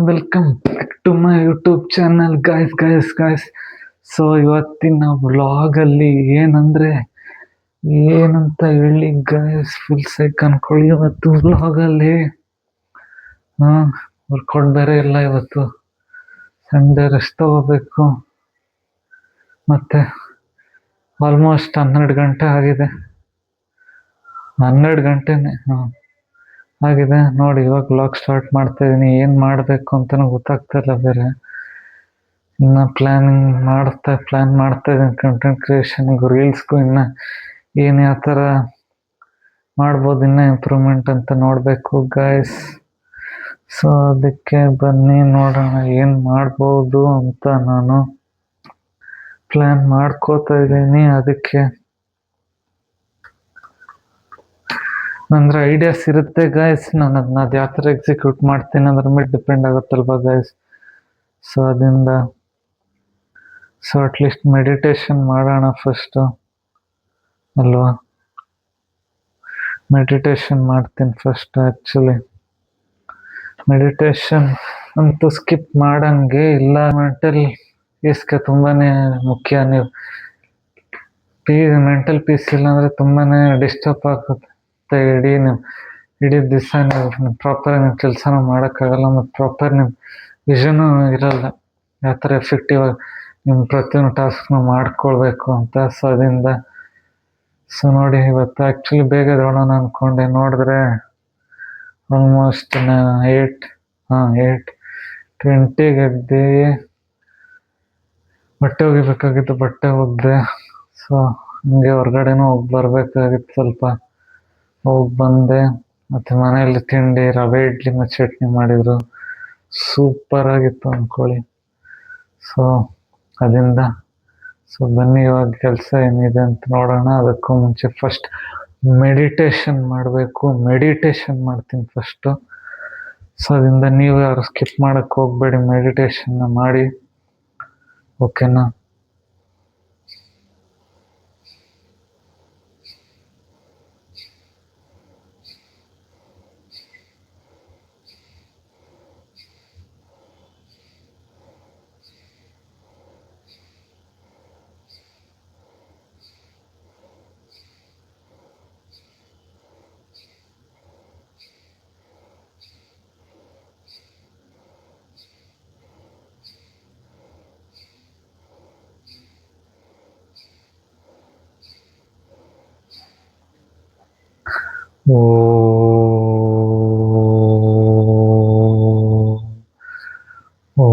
Welcome back to my YouTube channel guys. So ಇವತ್ತಿನ ವ್ಲಾಗಲ್ಲಿ ಏನಂತ ಹೇಳಿ ಗೈಸ್, ಫುಲ್ ಸೈಕ್ ಅನ್ಕೊಳ್ಳಿ. ಇವತ್ತು ವ್ಲಾಗಲ್ಲಿ ವರ್ಕೌಟ್ ಬೇರೆ ಇಲ್ಲ. ಇವತ್ತು ಸಂಡೇ ರೆಸ್ಟ್ ತಗೋಬೇಕು. ಮತ್ತೆ ಆಲ್ಮೋಸ್ಟ್ 12 ಗಂಟೆ ಆಗಿದೆ. 12 ಗಂಟೆನೇ ಆಗಿದೆ ನೋಡಿ. ಇವಾಗ ವ್ಲಾಗ್ ಸ್ಟಾರ್ಟ್ ಮಾಡ್ತಾ ಇದೀನಿ. ಏನು ಮಾಡಬೇಕು ಅಂತಲೂ ಗೊತ್ತಾಗ್ತಾ ಇಲ್ಲ. ಬೇರೆ ಇನ್ನು ಪ್ಲ್ಯಾನ್ ಮಾಡ್ತಾ ಇದ್ದೀನಿ ಕಂಟೆಂಟ್ ಕ್ರಿಯೇಷನ್ಗೂ, ರೀಲ್ಸ್ಗೂ. ಇನ್ನು ಯಾವ ಥರ ಮಾಡ್ಬೋದು, ಇನ್ನೂ ಇಂಪ್ರೂವ್ಮೆಂಟ್ ಅಂತ ನೋಡಬೇಕು ಗೈಸ್. ಸೊ ಅದಕ್ಕೆ ಬನ್ನಿ ನೋಡೋಣ ಏನು ಮಾಡ್ಬೋದು ಅಂತ ನಾನು ಪ್ಲ್ಯಾನ್ ಮಾಡ್ಕೋತಾ ಇದ್ದೀನಿ. ಅದಕ್ಕೆ ನಂದ್ರೆ ಐಡಿಯಾಸ್ ಇರುತ್ತೆ ಗೈಸ್. ನಾನು ಅದನ್ನ ಯಾವ ಥರ ಎಕ್ಸಿಕ್ಯೂಟ್ ಮಾಡ್ತೀನಿ ಅದ್ರ ಮೇಲೆ ಡಿಪೆಂಡ್ ಆಗುತ್ತಲ್ವಾ ಗೈಸ್. ಸೊ ಅದರಿಂದ ಅಟ್ಲೀಸ್ಟ್ ಮೆಡಿಟೇಷನ್ ಮಾಡೋಣ ಫಸ್ಟು ಅಲ್ವಾ. ಮೆಡಿಟೇಷನ್ ಮಾಡ್ತೀನಿ ಫಸ್ಟ್. ಆ್ಯಕ್ಚುಲಿ ಮೆಡಿಟೇಷನ್ ಅಂತೂ ಸ್ಕಿಪ್ ಮಾಡಂಗೆ ಇಲ್ಲ. ಮೆಂಟಲ್ ಪೀಸ್ಗೆ ತುಂಬಾ ಮುಖ್ಯ. ನೀವು ಮೆಂಟಲ್ ಪೀಸ್ ಇಲ್ಲಾಂದರೆ ತುಂಬಾ ಡಿಸ್ಟರ್ಬ್ ಆಗುತ್ತೆ. ಇಡೀ ದಿವಸ ನೀವು ಪ್ರಾಪರಾಗಿ ನೀವು ಕೆಲಸನೂ ಮಾಡೋಕ್ಕಾಗಲ್ಲ. ಮತ್ತು ಪ್ರಾಪರ್ ನಿಮ್ಮ ವಿಷನೂ ಇರಲ್ಲ, ಯಾವ ಥರ ಎಫೆಕ್ಟಿವ್ ಆಗಿ ನಿಮ್ಮ ಪ್ರತಿಯೊಂದು ಟಾಸ್ಕ್ನು ಮಾಡ್ಕೊಳ್ಬೇಕು ಅಂತ. ಸೊ ಅದರಿಂದ ನೋಡಿ, ಇವತ್ತು ಆ್ಯಕ್ಚುಲಿ ಬೇಗ ಎದ್ದೇಳೋಣ ಅಂದ್ಕೊಂಡೆ. ನೋಡಿದ್ರೆ ಆಲ್ಮೋಸ್ಟ್ 8:20 ಎದ್ದು ಬಟ್ಟೆ ಒಗಿಬೇಕಾಗಿತ್ತು. ಬಟ್ಟೆ ಒಗ್ದೆ. ಸೊ ಹಂಗೆ ಹೊರ್ಗಡೆನೂ ಹೋಗಿ ಬರಬೇಕಾಗಿತ್ತು. ಸ್ವಲ್ಪ ಹೋಗಿ ಬಂದೆ. ಮತ್ತು ಮನೆಯಲ್ಲಿ ತಿಂಡಿ ರವೆ ಇಡ್ಲಿ ಮತ್ತು ಚಟ್ನಿ ಮಾಡಿದರು. ಸೂಪರಾಗಿತ್ತು ಅಂದ್ಕೊಳ್ಳಿ. ಸೊ ಅದರಿಂದ ಬನ್ನಿ ಇವಾಗ ಕೆಲಸ ಏನಿದೆ ಅಂತ ನೋಡೋಣ. ಅದಕ್ಕೂ ಮುಂಚೆ ಫಸ್ಟ್ ಮೆಡಿಟೇಷನ್ ಮಾಡಬೇಕು. ಮೆಡಿಟೇಷನ್ ಮಾಡ್ತೀನಿ ಫಸ್ಟು. ಸೊ ಅದರಿಂದ ನೀವು ಯಾರು ಸ್ಕಿಪ್ ಮಾಡೋಕ್ಕೆ ಹೋಗಬೇಡಿ, ಮೆಡಿಟೇಷನ್ನ ಮಾಡಿ, ಓಕೆನಾ. ಓ ಓ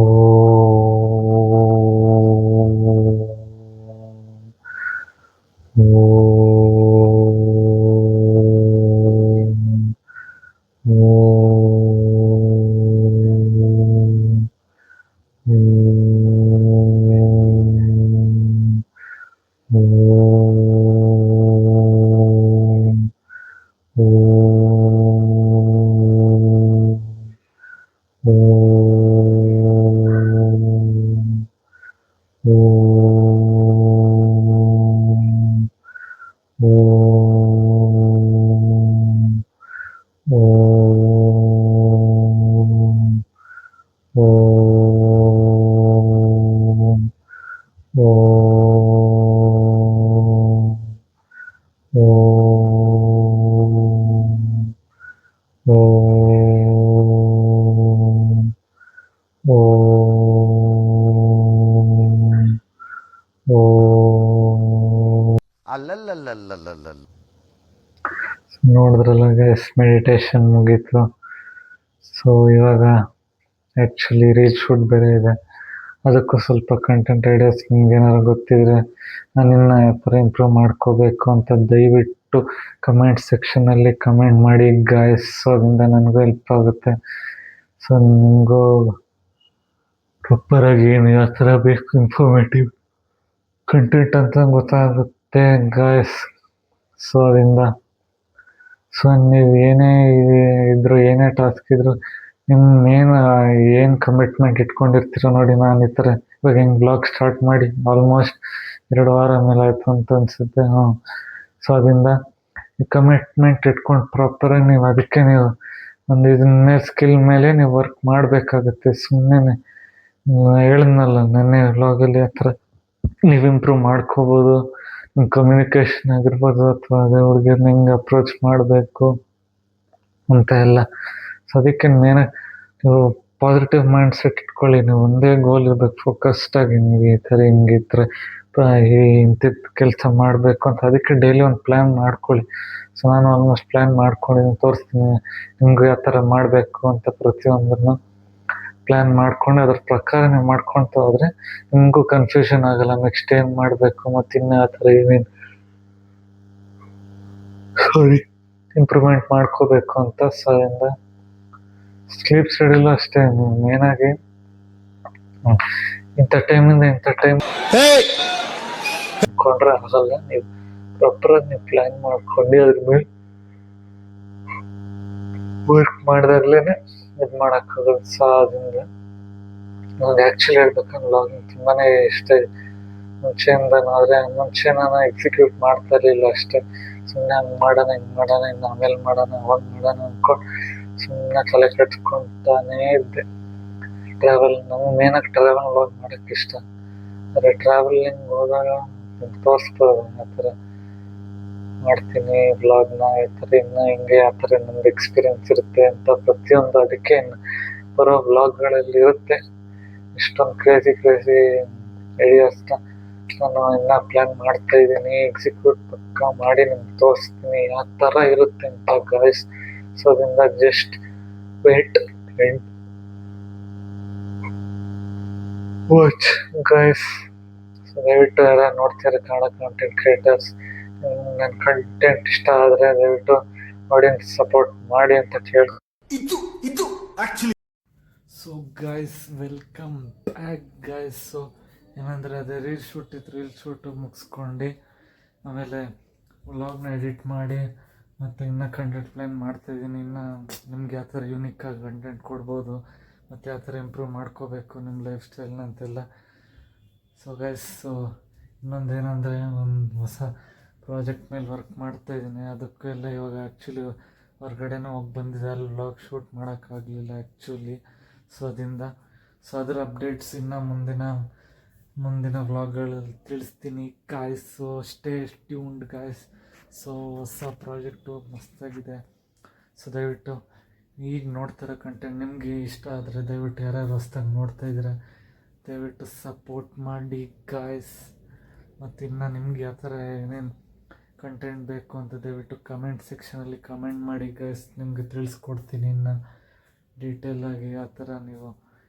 ನೋಡಿದ್ರಲ್ಲ ಗೈಸ್, ಮೆಡಿಟೇಷನ್ ಮುಗೀತು. ಸೊ ಇವಾಗ ಆ್ಯಕ್ಚುಲಿ ರೀಲ್ ಶೂಟ್ ಬೇರೆ ಇದೆ. ಅದಕ್ಕೂ ಸ್ವಲ್ಪ ಕಂಟೆಂಟ್ ಐಡಿಯಾಸ್ ನಿಮ್ಗೆ ಏನಾರು ಗೊತ್ತಿದ್ರೆ, ನಾನು ಇನ್ನೂ ಯಾವ ಥರ ಇಂಪ್ರೂವ್ ಮಾಡ್ಕೋಬೇಕು ಅಂತ ದಯವಿಟ್ಟು ಕಮೆಂಟ್ ಸೆಕ್ಷನಲ್ಲಿ ಕಮೆಂಟ್ ಮಾಡಿ ಗೈಸ್. ಸೊ ಅದರಿಂದ ನನಗೂ ಹೆಲ್ಪ್ ಆಗುತ್ತೆ. ಸೊ ನಿಮಗೂ ಪ್ರಾಪರಾಗಿ ಏನು ಯಾವ ಥರ ಬೇಕು ಇನ್ಫಾರ್ಮೇಟಿವ್ ಕಂಟೆಂಟ್ ಅಂತ ಗೊತ್ತಾಗುತ್ತೆ ಗೈಸ್. ಸೊ ಅದರಿಂದ ನೀವು ಏನೇ ಇದ್ರು, ಏನೇ ಟಾಸ್ಕ್ ಇದ್ರು, ಏನು ಕಮಿಟ್ಮೆಂಟ್ ಇಟ್ಕೊಂಡಿರ್ತೀರೋ ನೋಡಿ. ನಾನು ಈ ಥರ ಇವಾಗ ಹೆಂಗೆ ಬ್ಲಾಗ್ ಸ್ಟಾರ್ಟ್ ಮಾಡಿ ಆಲ್ಮೋಸ್ಟ್ 2 ವಾರ ಮೇಲೆ ಆಯಿತು ಅಂತ ಅನಿಸುತ್ತೆ. ಸೊ ಅದರಿಂದ ಕಮಿಟ್ಮೆಂಟ್ ಇಟ್ಕೊಂಡು ಪ್ರಾಪರಾಗಿ ನೀವು ಅದಕ್ಕೆ ನೀವು ಒಂದು ಇದನ್ನ ಮೇಲೆ ಸ್ಕಿಲ್ ಮೇಲೆ ನೀವು ವರ್ಕ್ ಮಾಡಬೇಕಾಗತ್ತೆ. ಸುಮ್ಮನೆ ಹೇಳಿದ್ನಲ್ಲ ನೆನ್ನೆ ವ್ಲಾಗಲ್ಲಿ ಆ ಥರ ನೀವು ಇಂಪ್ರೂವ್ ಮಾಡ್ಕೋಬೋದು. ನಿಮ್ಮ ಕಮ್ಯುನಿಕೇಷನ್ ಆಗಿರ್ಬೋದು ಅಥವಾ ಅದೇ ಹುಡುಗಿಯರ್ನ ಹೆಂಗೆ ಅಪ್ರೋಚ್ ಮಾಡಬೇಕು ಅಂತ ಎಲ್ಲ. ಸೊ ಅದಕ್ಕೆ ಮೇನಾಗಿ ನೀವು ಪಾಸಿಟಿವ್ ಮೈಂಡ್ ಸೆಟ್ ಇಟ್ಕೊಳ್ಳಿ. ನೀವು ಒಂದೇ ಗೋಲ್ ಇರ್ಬೇಕು, ಫೋಕಸ್ಡ್ ಆಗಿ ನೀವು ಈ ಥರ ಹಿಂಗಿದ್ರೆ ಇಂಥದ್ದು ಕೆಲಸ ಮಾಡಬೇಕು ಅಂತ. ಅದಕ್ಕೆ ಡೈಲಿ ಒಂದು ಪ್ಲ್ಯಾನ್ ಮಾಡ್ಕೊಳ್ಳಿ. ಸೊ ನಾನು ಆಲ್ಮೋಸ್ಟ್ ಪ್ಲ್ಯಾನ್ ಮಾಡ್ಕೊಂಡಿದ್ದೀನಿ, ತೋರಿಸ್ತೀನಿ ನಿಮ್ಗೆ ಯಾವ ಥರ ಮಾಡಬೇಕು ಅಂತ. ಪ್ರತಿಯೊಂದನ್ನು ಪ್ಲ್ಯಾನ್ ಮಾಡ್ಕೊಂಡು ಅದ್ರ ಪ್ರಕಾರ ನೀವು ಮಾಡ್ಕೊಳ್ತಾ ಹೋದರೆ ನಿಮಗೂ ಕನ್ಫ್ಯೂಷನ್ ಆಗಲ್ಲ, ನೆಕ್ಸ್ಟ್ ಏನು ಮಾಡಬೇಕು ಮತ್ತು ಇನ್ನೂ ಆ ಥರ ಏನೇನು ಇಂಪ್ರೂವ್ಮೆಂಟ್ ಮಾಡ್ಕೋಬೇಕು ಅಂತ. ಸೊ ಅದರಿಂದ ಸ್ಲೀಪ್ ಶೆಡ್ಯೂಲು ಅಷ್ಟೇ, ನೀವು ಮೇನಾಗಿ ಇಂಥ ಟೈಮಿಂದ ಇಂಥ ಟೈಮ್ ಕೊಂಡ್ರೆ ಆಗಲ್ಲ. ನೀವು ಪ್ರಾಪರಾಗಿ ನೀವು ಪ್ಲ್ಯಾನ್ ಮಾಡ್ಕೊಂಡು ಅದ್ರ ಮೇಲೆ ವರ್ಕ್ ಮಾಡಿದಾಗ್ಲೇ ಇದು ಮಾಡೋಕ್ಕಾಗಲ್ಲ. ಸೊ ಅದರಿಂದ ನನಗೆ ಆ್ಯಕ್ಚುಲಿ ಹೇಳ್ಬೇಕಂದ್ರೆ ವ್ಲಾಗಿಂಗ್ ತುಂಬಾ ಇಷ್ಟ ಇದೆ ಮುಂಚೆಯಿಂದನೂ. ಆದರೆ ಮುಂಚೆ ನಾನು ಎಕ್ಸಿಕ್ಯೂಟ್ ಮಾಡ್ತಾ ಇರಲಿಲ್ಲ ಅಷ್ಟೇ. ಸುಮ್ಮನೆ ಹಂಗೆ ಮಾಡೋಣ, ಹಿಂಗೆ ಮಾಡೋಣ, ಇನ್ನು ಆಮೇಲೆ ಮಾಡೋಣ, ಅವಾಗ ಮಾಡೋಣ ಅಂದ್ಕೊಂಡು ಸುಮ್ಮನೆ ತಲೆ ಕೆಡ್ಸ್ಕೊತಾನೇ ಇದ್ದೆ. ನಮಗೆ ಮೇನಾಗಿ ಟ್ರಾವೆಲ್ ವ್ಲಾಗ್ ಮಾಡೋಕ್ಕೆ ಇಷ್ಟ. ಆದರೆ ಟ್ರಾವೆಲಿಂಗ್ ಹೋದಾಗ ತೋರಿಸ್ಬೋದು ಆ ಥರ ಮಾಡ್ತೀನಿ ವ್ಲಾಗ್ನ, ಈ ಥರ ಇನ್ನೂ ಹಿಂಗೆ ಆ ಥರ ನಮ್ದು ಎಕ್ಸ್ಪೀರಿಯನ್ಸ್ ಇರುತ್ತೆ ಅಂತ ಪ್ರತಿಯೊಂದು. ಅದಕ್ಕೆ ಬರೋ ವ್ಲಾಗ್ಗಳಲ್ಲಿ ಇರುತ್ತೆ ಇಷ್ಟೊಂದು ಕ್ರೇಜಿ ಐಡಿಯಾಸ್ನ ನಾನು ಇನ್ನೂ ಪ್ಲ್ಯಾನ್ ಮಾಡ್ತಾ ಇದ್ದೀನಿ. ಎಕ್ಸಿಕ್ಯೂಟ್ ಪಕ್ಕ ಮಾಡಿ ನಿಮ್ಗೆ ತೋರಿಸ್ತೀನಿ ಯಾವ ಥರ ಇರುತ್ತೆ ಅಂತ ಗಾಯ್ಸ್. ಸೊ ಅದರಿಂದ just wait and watch guys. So ದಯವಿಟ್ಟು ಯಾರು ನೋಡ್ತಾರೆ ಕನ್ನಡ ಕಾಂಟೆಂಟ್ ಕ್ರಿಯೇಟರ್ಸ್, ನನ್ನ ಕಂಟೆಂಟ್ ಇಷ್ಟ ಆದರೆ ದಯವಿಟ್ಟು ಆಡಿಯನ್ಸ್ ಸಪೋರ್ಟ್ ಮಾಡಿ ಅಂತ ಕೇಳಿ. So guys welcome back guys. So ಏನಂದರೆ ಅದೇ ರೀಲ್ ಶೂಟು ಮುಗಿಸ್ಕೊಂಡು ಆಮೇಲೆ ವ್ಲಾಗ್ನ ಎಡಿಟ್ ಮಾಡಿ ಮತ್ತು ಇನ್ನೂ ಕಂಟೆಂಟ್ ಪ್ಲ್ಯಾನ್ ಮಾಡ್ತಾಯಿದ್ದೀನಿ. ಇನ್ನು ನಿಮ್ಗೆ ಯಾವ ಥರ ಯೂನಿಕ್ಕಾಗಿ ಕಂಟೆಂಟ್ ಕೊಡ್ಬೋದು ಮತ್ತು ಯಾವ ಥರ ಇಂಪ್ರೂವ್ ಮಾಡ್ಕೋಬೇಕು ನಿಮ್ಮ ಲೈಫ್ ಸ್ಟೈಲ್ನ ಅಂತೆಲ್ಲ. ಸೊ ಗೈಸ್, ಸೊ ಇನ್ನೊಂದೇನೆಂದರೆ ಒಂದು ಹೊಸ ಪ್ರಾಜೆಕ್ಟ್ ಮೇಲೆ ವರ್ಕ್ ಮಾಡ್ತಾಯಿದ್ದೀನಿ. ಅದಕ್ಕೆಲ್ಲ ಇವಾಗ ಆ್ಯಕ್ಚುಲಿ ಹೊರಗಡೆನೂ ಹೋಗಿ ಬಂದಿದೆ, ಅಲ್ಲಿ ವ್ಲಾಗ್ ಶೂಟ್ ಮಾಡೋಕ್ಕಾಗಲಿಲ್ಲ ಆ್ಯಕ್ಚುಲಿ. ಸೊ ಅದರಿಂದ ಅದರ ಅಪ್ಡೇಟ್ಸ್ ಇನ್ನು ಮುಂದಿನ ವ್ಲಾಗ್ಗಳಲ್ಲಿ ತಿಳಿಸ್ತೀನಿ guys. So stay tuned guys. So ಹೊಸ ಪ್ರಾಜೆಕ್ಟು ಮಸ್ತಾಗಿದೆ. ಸೊ ದಯವಿಟ್ಟು ಈಗ ನೋಡ್ತಿರೋ ಕಂಟೆಂಟ್ ನಿಮಗೆ ಇಷ್ಟ ಆದರೆ ದಯವಿಟ್ಟು ಯಾರ್ಯಾರು ಹೊಸ್ದಾಗಿ ನೋಡ್ತಾಯಿದ್ರೆ ದಯವಿಟ್ಟು ಸಪೋರ್ಟ್ ಮಾಡಿ ಗಾಯ್ಸ್. ಮತ್ತು ಇನ್ನು ನಿಮ್ಗೆ ಯಾವ ಥರ ಏನೇನು ಕಂಟೆಂಟ್ ಬೇಕು ಅಂತ ದಯವಿಟ್ಟು ಕಮೆಂಟ್ ಸೆಕ್ಷನಲ್ಲಿ ಕಮೆಂಟ್ ಮಾಡಿ ಗಾಯ್ಸ್. ನಿಮಗೆ ತಿಳಿಸ್ಕೊಡ್ತೀನಿ ಇನ್ನು ಡೀಟೇಲಾಗಿ ಯಾವ ಥರ ನೀವು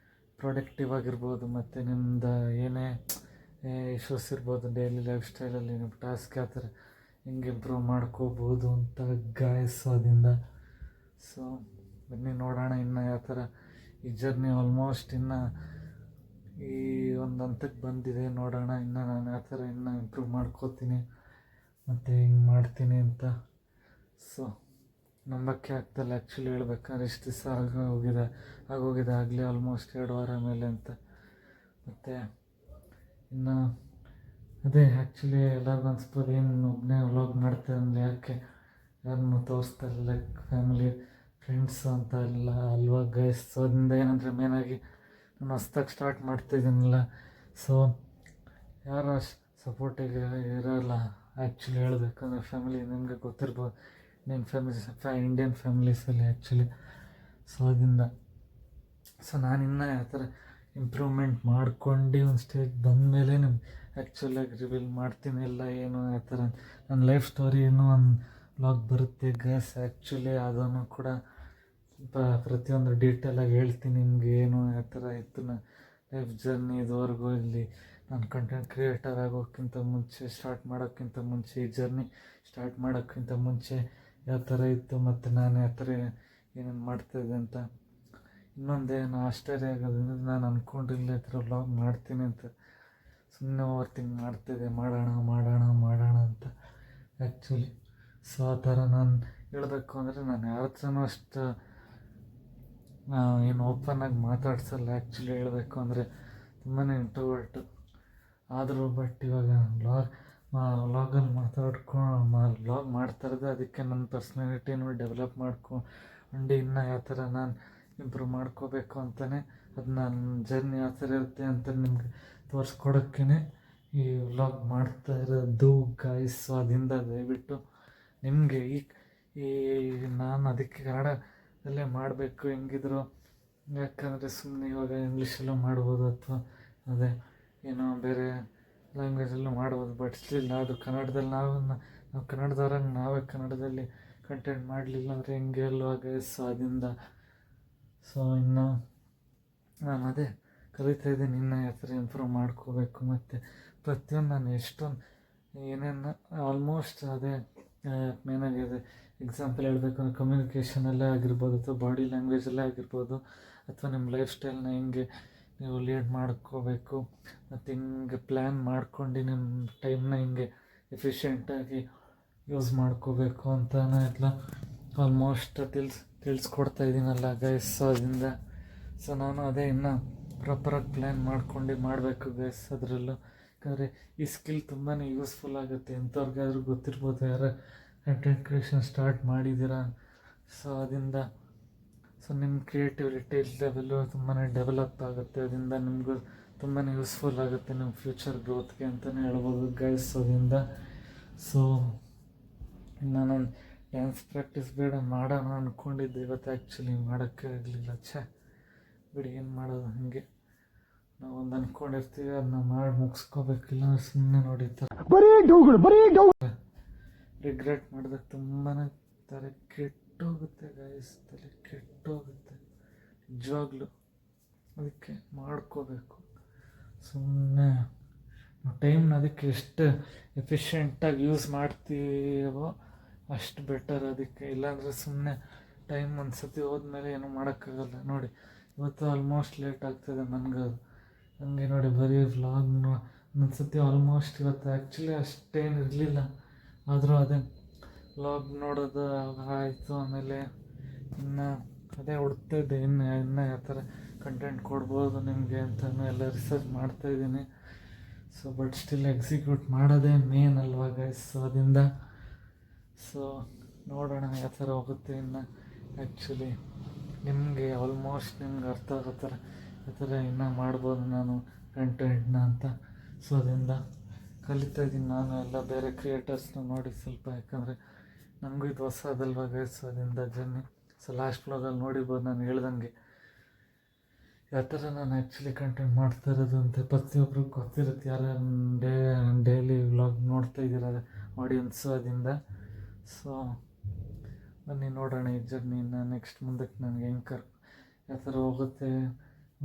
ಪ್ರೊಡಕ್ಟಿವ್ ಆಗಿರ್ಬೋದು ಮತ್ತು ನಿಮ್ಮದು ಏನೇ ಇಶ್ಯೂಸ್ ಇರ್ಬೋದು ಡೈಲಿ ಲೈಫ್ ಸ್ಟೈಲಲ್ಲಿ ನಿಮ್ಮ ಟಾಸ್ಕ್ ಯಾವ ಥರ ಹೆಂಗೆ ಇಂಪ್ರೂವ್ ಮಾಡ್ಕೋಬೋದು ಅಂತ ಗಾಯ್ಸ್. ಅದರಿಂದ ಸೊ ಬನ್ನಿ ನೋಡೋಣ ಇನ್ನು ಯಾವ ಥರ ಈ ಜರ್ನಿ ಆಲ್ಮೋಸ್ಟ್ ಇನ್ನು ಈ ಒಂದು ಹಂತಕ್ಕೆ ಬಂದಿದೆ. ನೋಡೋಣ ಇನ್ನು ನಾನು ಯಾವ ಥರ ಇನ್ನೂ ಇಂಪ್ರೂವ್ ಮಾಡ್ಕೋತೀನಿ ಮತ್ತು ಹಿಂಗೆ ಮಾಡ್ತೀನಿ ಅಂತ. ಸೊ ನಂಬಕ್ಕೆ ಆಗ್ತಾಯಿಲ್ಲ ಆ್ಯಕ್ಚುಲಿ ಹೇಳ್ಬೇಕಂದ್ರೆ ಇಷ್ಟು ದಿವಸ ಆಗೋಗಿದೆ ಆಗಲೇ ಆಲ್ಮೋಸ್ಟ್ 2 ವಾರ ಮೇಲೆ ಅಂತ. ಮತ್ತು ಇನ್ನು ಅದೇ ಆ್ಯಕ್ಚುಲಿ ಎಲ್ಲರಿಗೂ ಅನ್ಸ್ಬೋದು ಏನು ಒಬ್ಬನೇ ವ್ಲಾಗ್ ಮಾಡ್ತಾರೆ ಅಂದರೆ ಯಾಕೆ ಯಾರನ್ನು ತೋರಿಸ್ತಾ ಇಲ್ಲ, ಲೈಕ್ ಫ್ಯಾಮಿಲಿ ಫ್ರೆಂಡ್ಸ್ ಅಂತ ಎಲ್ಲ ಅಲ್ವಾ ಗೈಸ್. ಸೊ ಅದರಿಂದ ಏನಂದರೆ ಮೇನಾಗಿ ನಾನು ಹೊಸ್ದಾಗಿ ಸ್ಟಾರ್ಟ್ ಮಾಡ್ತಾಯಿದ್ದೀನಲ್ಲ, ಸೊ ಯಾರು ಸಪೋರ್ಟಿಗೆ ಇರೋಲ್ಲ ಆ್ಯಕ್ಚುಲಿ ಹೇಳ್ಬೇಕಂದ್ರೆ. ಫ್ಯಾಮಿಲಿ ನಿಮಗೆ ಗೊತ್ತಿರ್ಬೋದು, ಇಂಡಿಯನ್ ಫ್ಯಾಮಿಲೀಸಲ್ಲಿ ಆ್ಯಕ್ಚುಲಿ. ಸೊ ಅದರಿಂದ ನಾನಿನ್ನು ಯಾವ ಥರ ಇಂಪ್ರೂವ್ಮೆಂಟ್ ಮಾಡ್ಕೊಂಡು ಒಂದು ಸ್ಟೇಜ್ ಬಂದಮೇಲೆ ನಿಮ್ಗೆ ಆ್ಯಕ್ಚುಲಾಗಿ ರಿವೀಲ್ ಮಾಡ್ತೀನಿ ಎಲ್ಲ ಏನು ಯಾವ ಥರ ನನ್ನ ಲೈಫ್ ಸ್ಟೋರಿ ಏನೋ ಒಂದು ವ್ಲಾಗ್ ಬರುತ್ತೆ ಗೈಸ್. ಆ್ಯಕ್ಚುಲಿ ಅದನ್ನು ಕೂಡ ಪ್ರತಿಯೊಂದು ಡೀಟೇಲಾಗಿ ಹೇಳ್ತೀನಿ ನಿಮಗೆ ಏನು ಯಾವ ಥರ ಇತ್ತು ನನ್ನ ಲೈಫ್ ಜರ್ನಿ ಇದುವರೆಗೂ. ಇಲ್ಲಿ ನಾನು ಕಂಟೆಂಟ್ ಕ್ರಿಯೇಟರ್ ಆಗೋಕ್ಕಿಂತ ಮುಂಚೆ, ಸ್ಟಾರ್ಟ್ ಮಾಡೋಕ್ಕಿಂತ ಮುಂಚೆ, ಈ ಜರ್ನಿ ಸ್ಟಾರ್ಟ್ ಮಾಡೋಕ್ಕಿಂತ ಮುಂಚೆ ಯಾವ ಥರ ಇತ್ತು ಮತ್ತು ನಾನು ಯಾವ ಥರ ಏನೇನು ಮಾಡ್ತಾಯಿದ್ದೆ ಅಂತ. ಇನ್ನೊಂದೇನು ಆಶ್ಚರ್ಯ ಆಗೋದಂದರೆ ನಾನು ಅಂದ್ಕೊಂಡಿಲ್ಲ ಈ ಥರ ವ್ಲಾಗ್ ಮಾಡ್ತೀನಿ ಅಂತ. ಸುಮ್ಮನೆ ಓವರ್ ಥಿಂಕ್ ಮಾಡ್ತಿದ್ದೆ, ಮಾಡೋಣ ಅಂತ ಆ್ಯಕ್ಚುಲಿ. ಸೊ ಆ ಥರ ನಾನು ಹೇಳಬೇಕು ಅಂದರೆ ನಾನು ಯಾರ ಹತ್ರನೂ ಅಷ್ಟು ಏನು ಓಪನ್ನಾಗಿ ಮಾತಾಡ್ಸಲ್ಲ ಆ್ಯಕ್ಚುಲಿ ಹೇಳಬೇಕು ಅಂದರೆ. ತುಂಬಾ ಇಂಟ್ರೋವರ್ಟು ಆದರೂ ಬಟ್ ಇವಾಗ ವ್ಲಾಗಲ್ಲಿ ವ್ಲಾಗ್ ಮಾಡ್ತಾ ಇರೋದು, ಅದಕ್ಕೆ ನನ್ನ ಪರ್ಸ್ನಾಲಿಟಿನೂ ಡೆವಲಪ್ ಅಂಡಿ ಇನ್ನು ಯಾವ ಥರ ನಾನು ಇಂಪ್ರೂವ್ ಮಾಡ್ಕೋಬೇಕು ಅಂತಲೇ ಅದು ನನ್ನ ಜರ್ನಿ ಯಾವ ಥರ ಇರುತ್ತೆ ಅಂತ ನಿಮಗೆ ತೋರಿಸ್ಕೊಡೋಕ್ಕೇ ಈ ವ್ಲಾಗ್ ಮಾಡ್ತಾ ಇರೋದು ಗಾಯ್ಸ್. ಸೊ ಅದರಿಂದ ದಯವಿಟ್ಟು ನಿಮಗೆ ಈ ನಾನು ಅದಕ್ಕೆ ಕನ್ನಡದಲ್ಲೇ ಮಾಡಬೇಕು ಹೆಂಗಿದ್ರು, ಯಾಕಂದರೆ ಸುಮ್ಮನೆ ಇವಾಗ ಇಂಗ್ಲೀಷಲ್ಲೂ ಮಾಡ್ಬೋದು ಅಥವಾ ಅದೇ ಏನೋ ಬೇರೆ ಲ್ಯಾಂಗ್ವೇಜಲ್ಲೂ ಮಾಡ್ಬೋದು. ಬಟ್ ಸ್ಟಿಲ್ ಅದು ಕನ್ನಡದಲ್ಲಿ ನಾವು ಕನ್ನಡದವ್ರಂಗೆ ನಾವೇ ಕನ್ನಡದಲ್ಲಿ ಕಂಟೆಂಟ್ ಮಾಡಲಿಲ್ಲ ಅಂದರೆ ಹೆಂಗೆ ಅಲ್ವಾ ಗೈಸ್. ಸೊ ಅದರಿಂದ ಸೊ ಇನ್ನು ನಾನು ಅದೇ ಕಲಿತಾ ಇದ್ದೀನಿ, ಇನ್ನೂ ಯಾವ ಥರ ಇಂಪ್ರೂವ್ ಮಾಡ್ಕೋಬೇಕು. ಮತ್ತು ಪ್ರತಿಯೊಂದು ನಾನು ಎಷ್ಟೊಂದು ಏನೇನು ಆಲ್ಮೋಸ್ಟ್ ಅದೇ ಮೇನಾಗಿ ಅದೇ ಎಕ್ಸಾಂಪಲ್ ಹೇಳಬೇಕು ಅಂದರೆ ಕಮ್ಯುನಿಕೇಷನಲ್ಲೇ ಆಗಿರ್ಬೋದು ಅಥವಾ ಬಾಡಿ ಲ್ಯಾಂಗ್ವೇಜಲ್ಲೇ ಆಗಿರ್ಬೋದು ಅಥವಾ ನಿಮ್ಮ ಲೈಫ್ ಸ್ಟೈಲ್ನ ಹೆಂಗೆ ನೀವು ಲೀಡ್ ಮಾಡ್ಕೋಬೇಕು ಮತ್ತು ಹಿಂಗೆ ಪ್ಲ್ಯಾನ್ ಮಾಡ್ಕೊಂಡು ನಿಮ್ಮ ಟೈಮ್ನ ಹಿಂಗೆ ಎಫಿಷಿಯೆಂಟಾಗಿ ಯೂಸ್ ಮಾಡ್ಕೋಬೇಕು ಅಂತಲೇ ಎಲ್ಲ ಆಲ್ಮೋಸ್ಟ್ ತಿಳಿಸ್ಕೊಡ್ತಾ ಇದ್ದೀನಲ್ಲ ಗೈಸ್. ಸೊ ಅದರಿಂದ ಸೊ ನಾನು ಅದೇ ಇನ್ನೂ ಪ್ರಾಪರಾಗಿ ಪ್ಲ್ಯಾನ್ ಮಾಡ್ಕೊಂಡು ಮಾಡಬೇಕು ಗೈಸ್ ಅದರಲ್ಲೂ. ಯಾಕಂದರೆ ಈ ಸ್ಕಿಲ್ ತುಂಬಾ ಯೂಸ್ಫುಲ್ ಆಗುತ್ತೆ, ಎಂಥವ್ರಿಗಾದ್ರೂ ಗೊತ್ತಿರ್ಬೋದು ಯಾರು ಕಂಟೆಂಟ್ ಕ್ರಿಯೇಷನ್ ಸ್ಟಾರ್ಟ್ ಮಾಡಿದ್ದೀರಾ. ಸೊ ಅದರಿಂದ ಸೊ ನಿಮ್ಮ ಕ್ರಿಯೇಟಿವಿಟಿ ಲೆವೆಲ್ಲು ತುಂಬಾ ಡೆವಲಪ್ ಆಗುತ್ತೆ, ಅದರಿಂದ ನಿಮಗೂ ತುಂಬಾ ಯೂಸ್ಫುಲ್ ಆಗುತ್ತೆ ನಿಮ್ಮ ಫ್ಯೂಚರ್ ಗ್ರೋತ್ಗೆ ಅಂತಲೇ ಹೇಳ್ಬೋದು ಗೈಸ್. ಅದರಿಂದ ಸೊ ನಾನು ಡ್ಯಾನ್ಸ್ ಪ್ರಾಕ್ಟೀಸ್ ಬೇಡ ಮಾಡೋಣ ಅಂದ್ಕೊಂಡಿದ್ದೆ ಇವತ್ತು, ಆ್ಯಕ್ಚುಲಿ ಮಾಡೋಕ್ಕೆ ಆಗಲಿಲ್ಲ. ಬಿಡಿ ಏನು ಮಾಡೋದು, ಹಾಗೆ ನಾವು ಒಂದು ಅಂದ್ಕೊಂಡಿರ್ತೀವಿ ಅದನ್ನ ಮಾಡಿ ಮುಗಿಸ್ಕೋಬೇಕಿಲ್ಲ ಸುಮ್ಮನೆ ನೋಡಿ ರಿಗ್ರೆಟ್ ಮಾಡಿದಾಗ ತುಂಬಾ ತಲೆ ಕೆಟ್ಟೋಗುತ್ತೆ ಗೈಸ್, ತಲೆ ಕೆಟ್ಟೋಗುತ್ತೆ ನಿಜವಾಗ್ಲೂ. ಅದಕ್ಕೆ ಮಾಡ್ಕೋಬೇಕು ಸುಮ್ಮನೆ ಟೈಮ್ನ ಅದಕ್ಕೆ ಎಷ್ಟು ಎಫಿಷಿಯೆಂಟಾಗಿ ಯೂಸ್ ಮಾಡ್ತೀವೋ ಅಷ್ಟು ಬೆಟರ್ ಅದಕ್ಕೆ. ಇಲ್ಲಾಂದರೆ ಸುಮ್ಮನೆ ಟೈಮ್ ಒಂದು ಸತಿ ಹೋದ್ಮೇಲೆ ಏನೂ ಮಾಡೋಕ್ಕಾಗಲ್ಲ. ನೋಡಿ ಇವತ್ತು ಆಲ್ಮೋಸ್ಟ್ ಲೇಟ್ ಆಗ್ತದೆ ನನಗೆ, ಹಂಗೆ ನೋಡಿ ಬರೀ ವ್ಲಾಗ್ನು ಒಂದೊಂದು ಸತಿ ಆಲ್ಮೋಸ್ಟ್ ಇವತ್ತು ಆ್ಯಕ್ಚುಲಿ ಅಷ್ಟೇನು ಇರಲಿಲ್ಲ, ಆದರೂ ಅದೇ ವ್ಲಾಗ್ ನೋಡೋದು ಆಯಿತು. ಆಮೇಲೆ ಇನ್ನು ಅದೇ ಹುಡುಕ್ತಾಯಿದ್ದೆ ಇನ್ನು ಯಾವ ಥರ ಕಂಟೆಂಟ್ ಕೊಡ್ಬೋದು ನಿಮಗೆ ಅಂತಲೂ ಎಲ್ಲ ರಿಸರ್ಚ್ ಮಾಡ್ತಾಯಿದ್ದೀನಿ. ಸೊ ಬಟ್ ಸ್ಟಿಲ್ ಎಕ್ಸಿಕ್ಯೂಟ್ ಮಾಡೋದೇ ಮೇನ್ ಅಲ್ವಾ ಗೈಸ್. ಸೊ ಅದರಿಂದ ಸೊ ನೋಡೋಣ ಯಾವ ಥರ ಹೋಗುತ್ತೆ ಇನ್ನು. ಆ್ಯಕ್ಚುಲಿ ನಿಮಗೆ ಆಲ್ಮೋಸ್ಟ್ ನಿಮ್ಗೆ ಅರ್ಥ ಆಗೋ ಥರ ಯಾವ ಥರ ಇನ್ನೂ ಮಾಡ್ಬೋದು ನಾನು ಕಂಟೆಂಟ್ನ ಅಂತ. ಸೊ ಅದರಿಂದ ಕಲಿತಾ ಇದ್ದೀನಿ ನಾನು ಎಲ್ಲ ಬೇರೆ ಕ್ರಿಯೇಟರ್ಸ್ನ ನೋಡಿ ಸ್ವಲ್ಪ, ಯಾಕಂದರೆ ನನಗೂ ಇದು ಹೊಸದಲ್ವ ಗೈಸ್. ಅದರಿಂದ ಜರ್ನಿ ಸೊ ಲಾಸ್ಟ್ ವ್ಲಾಗಲ್ಲಿ ನೋಡಿರ್ಬೋದು ನಾನು ಹೇಳ್ದಂಗೆ ಯಾವ ಥರ ನಾನು ಆ್ಯಕ್ಚುಲಿ ಕಂಟೆಂಟ್ ಮಾಡ್ತಾ ಇರೋದು ಅಂತ ಪ್ರತಿಯೊಬ್ರಿಗೆ ಗೊತ್ತಿರುತ್ತೆ, ಯಾರು ಡೈಲಿ ವ್ಲಾಗ್ ನೋಡ್ತಾ ಇದ್ದೀರ ಆಡಿಯನ್ಸು. ಅದರಿಂದ ಸೊ ಬನ್ನಿ ನೋಡೋಣ ಈ ಜರ್ನಿನ ನೆಕ್ಸ್ಟ್ ಮುಂದಕ್ಕೆ ನನಗೆ ಹೆಂಗೆ ಯಾವ ಥರ ಹೋಗುತ್ತೆ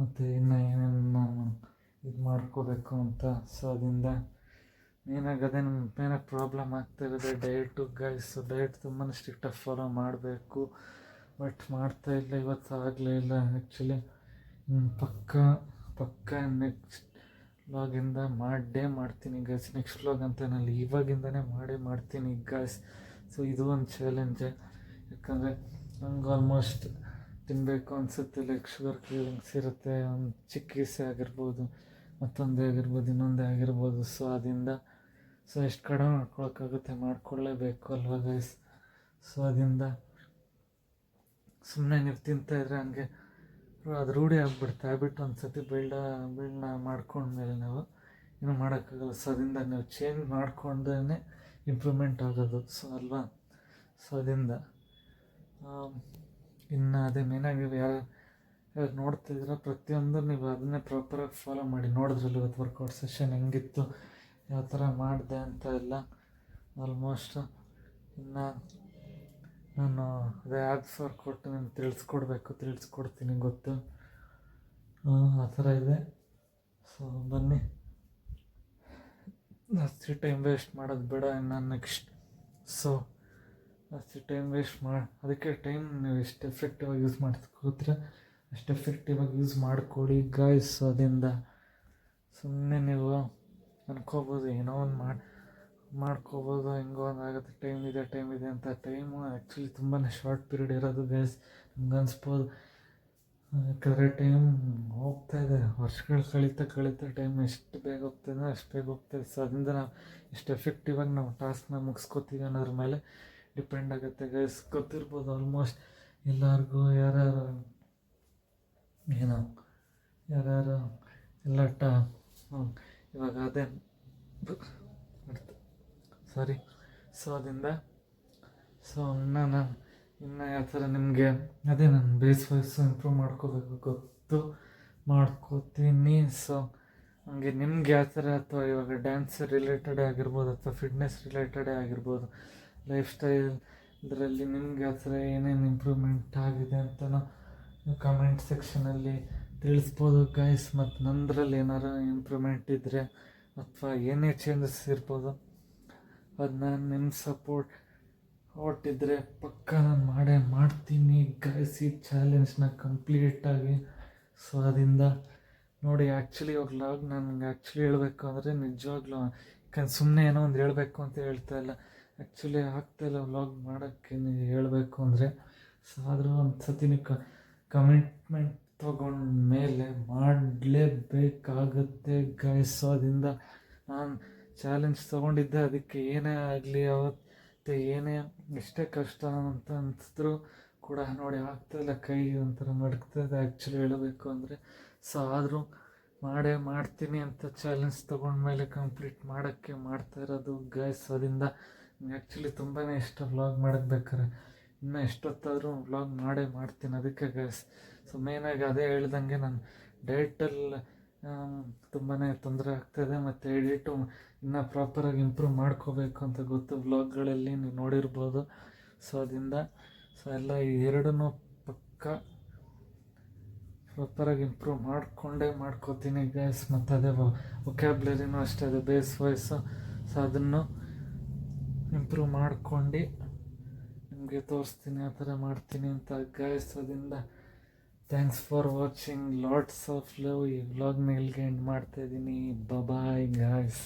ಮತ್ತು ಇನ್ನು ಏನೇನು ನಾನು ಇದು ಮಾಡ್ಕೋಬೇಕು ಅಂತ. ಸೊ ಅದರಿಂದ ಮೇನಾಗಿ ಅದೇ ನಮ್ಮ ಮೇನಾಗಿ ಪ್ರಾಬ್ಲಮ್ ಆಗ್ತಾಯಿರೋದೆ ಡಯಟು ಗೈಸ್. ಸೊ ಡಯಟ್ ತುಂಬಾ ಸ್ಟ್ರಿಕ್ಟಾಗಿ ಫಾಲೋ ಮಾಡಬೇಕು, ಬಟ್ ಮಾಡ್ತಾಯಿಲ್ಲ, ಇವತ್ತು ಆಗಲೇ ಇಲ್ಲ ಆ್ಯಕ್ಚುಲಿ. ಪಕ್ಕ ನೆಕ್ಸ್ಟ್ ವ್ಲಾಗಿಂದ ಮಾಡ್ತೀನಿ ಗೈಸ್. ನೆಕ್ಸ್ಟ್ ವ್ಲಾಗ್ ಅಂತೇನಲ್ಲ, ಇವಾಗಿಂದನೇ ಮಾಡ್ತೀನಿ ಗೈಸ್. ಸೊ ಇದು ಒಂದು ಚಾಲೆಂಜೆ, ಯಾಕಂದರೆ ನಂಗೆ ಆಲ್ಮೋಸ್ಟ್ ತಿನ್ನಬೇಕು ಅನಿಸುತ್ತೆ, ಲೈಕ್ ಶುಗರ್ ಕ್ರೇವಿಂಗ್ಸ್ ಇರುತ್ತೆ, ಒಂದು ಚಿಕ್ಕೀಸೆ ಆಗಿರ್ಬೋದು, ಮತ್ತೊಂದೇ ಆಗಿರ್ಬೋದು, ಇನ್ನೊಂದೇ ಆಗಿರ್ಬೋದು. ಸೊ ಅದರಿಂದ ಸೊ ಎಷ್ಟು ಕಡಿಮೆ ಮಾಡ್ಕೊಳಕ್ಕಾಗುತ್ತೆ ಮಾಡ್ಕೊಳ್ಳೇಬೇಕು ಅಲ್ವಾ ಗೈಸ್. ಸೊ ಅದರಿಂದ ಸುಮ್ಮನೆ ನೀವು ತಿಂತಾಯಿದ್ರೆ ಹಂಗೆ ಅದು ರೂಢಿ ಆಗಿಬಿಡುತ್ತೆ. ಹ್ಯಾಬಿಟ್ ಒಂದು ಸತಿ ಬಿಲ್ಡ ಮಾಡ್ಕೊಂಡ್ಮೇಲೆ ನಾವು ಏನೂ ಮಾಡೋಕ್ಕಾಗಲ್ಲ. ಸೊ ಅದರಿಂದ ನೀವು ಚೇಂಜ್ ಮಾಡ್ಕೊಂಡೇ ಇಂಪ್ರೂವ್ಮೆಂಟ್ ಆಗೋದು. ಸೊ ಅಲ್ವಾ. ಸೊ ಅದರಿಂದ ಇನ್ನು ಅದೇ ಮೇನಾಗಿ ಯಾರು ನೋಡ್ತಿದ್ದೀರ ಪ್ರತಿಯೊಂದು ನೀವು ಅದನ್ನೇ ಪ್ರಾಪರಾಗಿ ಫಾಲೋ ಮಾಡಿ. ನೋಡಿದ್ರಲ್ಲಿ ಇವತ್ತು ವರ್ಕೌಟ್ ಸೆಷನ್ ಹೆಂಗಿತ್ತು, ಯಾವ ಥರ ಮಾಡಿದೆ ಅಂತ ಎಲ್ಲ ಆಲ್ಮೋಸ್ಟ್. ಇನ್ನು ನಾನು ಅದೇ ಆ್ಯಪ್ಸ್ ವರ್ಕೌಟ್ ನಿಮ್ಗೆ ತಿಳಿಸ್ಕೊಡ್ತೀನಿ ಗೊತ್ತು, ಆ ಥರ ಇದೆ. ಸೊ ಬನ್ನಿ, ಜಾಸ್ತಿ ಟೈಮ್ ವೇಸ್ಟ್ ಮಾಡೋದು ಬೇಡ ಇನ್ನು ನೆಕ್ಸ್ಟ್. ಸೊ ಜಾಸ್ತಿ ಟೈಮ್ ವೇಸ್ಟ್ ಅದಕ್ಕೆ ಟೈಮ್ ನೀವು ಎಷ್ಟು ಎಫೆಕ್ಟಿವಾಗಿ ಯೂಸ್ ಮಾಡ್ಕೋತೀರ ಅಷ್ಟು ಎಫೆಕ್ಟಿವಾಗಿ ಯೂಸ್ ಮಾಡ್ಕೊಳ್ಳಿ ಗಾಯ್ಸ್. ಅದರಿಂದ ಸುಮ್ಮನೆ ನೀವು ಅನ್ಕೋಬೋದು ಏನೋ ಒಂದು ಮಾಡ್ಕೋಬೋದು, ಹೆಂಗೋ ಒಂದು ಆಗುತ್ತೆ, ಟೈಮ್ ಇದೆ ಅಂತ. ಟೈಮು ಆ್ಯಕ್ಚುಲಿ ತುಂಬಾ ಶಾರ್ಟ್ ಪೀರಿಯಡ್ ಇರೋದು ಗೈಸ್. ನಮ್ಗೆ ಅನಿಸ್ಬೋದು, ಯಾಕಂದರೆ ಟೈಮ್ ಹೋಗ್ತಾಯಿದೆ, ವರ್ಷಗಳು ಕಳೀತಾ ಟೈಮ್ ಎಷ್ಟು ಬೇಗ ಹೋಗ್ತಾಯಿದೆ ಅಷ್ಟು ಬೇಗ ಹೋಗ್ತಾಯಿದೆ. ಸೊ ಅದರಿಂದ ನಾವು ಎಷ್ಟು ಎಫೆಕ್ಟಿವಾಗಿ ನಾವು ಟಾಸ್ಕ್ನ ಮುಗಿಸ್ಕೋತೀವಿ ಅನ್ನೋದ್ರ ಮೇಲೆ ಡಿಪೆಂಡ್ ಆಗುತ್ತೆ ಗೈಸ್. ಗೊತ್ತಿರ್ಬೋದು ಆಲ್ಮೋಸ್ಟ್ ಎಲ್ಲರಿಗೂ ಯಾರ್ಯಾರು ಏನೋ ಯಾರ್ಯಾರು ಎಲ್ಲ ಇವಾಗ ಅದೇ ಸಾರಿ. ಸೊ ಅದರಿಂದ ನಾನು ಇನ್ನು ಯಾವ ಥರ ನಿಮಗೆ ಅದೇ ನಾನು ಬೇಸ್ ವಾಯ್ಸು ಇಂಪ್ರೂವ್ ಮಾಡ್ಕೋಬೇಕು ಗೊತ್ತು, ಮಾಡ್ಕೋತೀನಿ. ಸೊ ಹಂಗೆ ನಿಮ್ಗೆ ಯಾವ ಥರ, ಅಥವಾ ಇವಾಗ ಡ್ಯಾನ್ಸ್ ರಿಲೇಟೆಡೇ ಆಗಿರ್ಬೋದು ಅಥವಾ ಫಿಟ್ನೆಸ್ ರಿಲೇಟೆಡೇ ಆಗಿರ್ಬೋದು, ಲೈಫ್ ಸ್ಟೈಲ್ ಇದರಲ್ಲಿ ನಿಮ್ಗೆ ಯಾವ ಥರ ಏನೇನು ಇಂಪ್ರೂವ್ಮೆಂಟ್ ಆಗಿದೆ ಅಂತಲೂ ಕಮೆಂಟ್ ಸೆಕ್ಷನಲ್ಲಿ ತಿಳಿಸ್ಬೋದು ಗೈಸ್. ಮತ್ತು ನಂದ್ರಲ್ಲಿ ಏನಾರು ಇಂಪ್ರೂವ್ಮೆಂಟ್ ಇದ್ದರೆ ಅಥವಾ ಏನೇ ಚೇಂಜಸ್ ಇರ್ಬೋದು, ಅದನ್ನ ನಿಮ್ಮ ಸಪೋರ್ಟ್ ಇದ್ದರೆ ಪಕ್ಕ ನಾನು ಮಾಡ್ತೀನಿ ಗೈಸ್ ಈ ಚಾಲೆಂಜ್ನ ಕಂಪ್ಲೀಟಾಗಿ. ಸೊ ಅದರಿಂದ ನೋಡಿ, ಆ್ಯಕ್ಚುಲಿ ಇವಾಗ ವ್ಲಾಗ್ ನನಗೆ ಆ್ಯಕ್ಚುಲಿ ಹೇಳಬೇಕು ಅಂದರೆ ನಿಜವಾಗ್ಲೂ ಯಾಕಂದ್ರೆ ಸುಮ್ಮನೆ ಏನೋ ಒಂದು ಹೇಳಬೇಕು ಅಂತ ಹೇಳ್ತಾ ಇಲ್ಲ, ಆ್ಯಕ್ಚುಲಿ ಆಗ್ತಾಯಿಲ್ಲ ವ್ಲಾಗ್ ಮಾಡೋಕ್ಕೆ ನೀವು ಹೇಳಬೇಕು ಅಂದರೆ. ಸೊ ಆದರೂ ಒಂದು ಸತಿ ನೀವು ಕಮಿಟ್ಮೆಂಟ್ ತೊಗೊಂಡ ಮೇಲೆ ಮಾಡಲೇಬೇಕಾಗತ್ತೆ ಗೈಸ್. ಸೊ ಅದರಿಂದ ನಾನು ಚಾಲೆಂಜ್ ತೊಗೊಂಡಿದ್ದೆ, ಅದಕ್ಕೆ ಏನೇ ಆಗಲಿ ಅವತ್ತು ಏನೇ ಎಷ್ಟೇ ಕಷ್ಟ ಅಂತ ಅನಿಸಿದ್ರು ಕೂಡ ನೋಡಿ ಆಗ್ತಾಯಿಲ್ಲ, ಕೈ ಒಂಥರ ನಡುಕ್ತದೆ ಆ್ಯಕ್ಚುಲಿ ಹೇಳಬೇಕು ಅಂದರೆ. ಸೊ ಆದರೂ ಮಾಡ್ತೀನಿ ಅಂತ ಚಾಲೆಂಜ್ ತೊಗೊಂಡ್ಮೇಲೆ ಕಂಪ್ಲೀಟ್ ಮಾಡೋಕ್ಕೆ ಮಾಡ್ತಾ ಇರೋದು ಗೈಸ್. ಅದರಿಂದ ಆ್ಯಕ್ಚುಲಿ ತುಂಬಾ ಇಷ್ಟ ವ್ಲಾಗ್ ಮಾಡೋಕ್ಕೆ, ಬೇಕಾರೆ ಇನ್ನೂ ಎಷ್ಟೊತ್ತಾದರೂ ವ್ಲಾಗ್ ಮಾಡ್ತೀನಿ ಅದಕ್ಕೆ ಗೈಸ್. ಸೊ ಮೇಯ್ನಾಗಿ ಅದೇ ಹೇಳ್ದಂಗೆ ನಾನು ಡಯಟಲ್ಲಿ ತುಂಬಾ ತೊಂದರೆ ಆಗ್ತಾಯಿದೆ, ಮತ್ತು ಎಡಿಟು ಇನ್ನೂ ಪ್ರಾಪರಾಗಿ ಇಂಪ್ರೂವ್ ಮಾಡ್ಕೋಬೇಕು ಅಂತ ಗೊತ್ತು, ವ್ಲಾಗ್ಗಳಲ್ಲಿ ನೀವು ನೋಡಿರ್ಬೋದು. ಸೊ ಅದರಿಂದ ಎಲ್ಲ ಈ ಎರಡನ್ನೂ ಪಕ್ಕ ಪ್ರಾಪರಾಗಿ ಇಂಪ್ರೂವ್ ಮಾಡ್ಕೋತೀನಿ ಗೈಸ್. ಮತ್ತು ಅದೇ ವೊಕ್ಯಾಬ್ಲರಿನೂ ಅಷ್ಟೇ, ಅದೇ ಬೇಸ್ ವಾಯ್ಸು. ಸೊ ಅದನ್ನು ಇಂಪ್ರೂವ್ ಮಾಡ್ಕೊಂಡು ನಿಮಗೆ ತೋರಿಸ್ತೀನಿ ಆ ಥರ ಮಾಡ್ತೀನಿ ಅಂತ ಗೈಸ್. ಅದರಿಂದ thanks for watching, lots of love. ಈ ವ್ಲಾಗ್ನ ಇಲ್ಲಿಗೆ ಎಂಡ್ ಮಾಡ್ತಾಯಿದ್ದೀನಿ. Bye guys.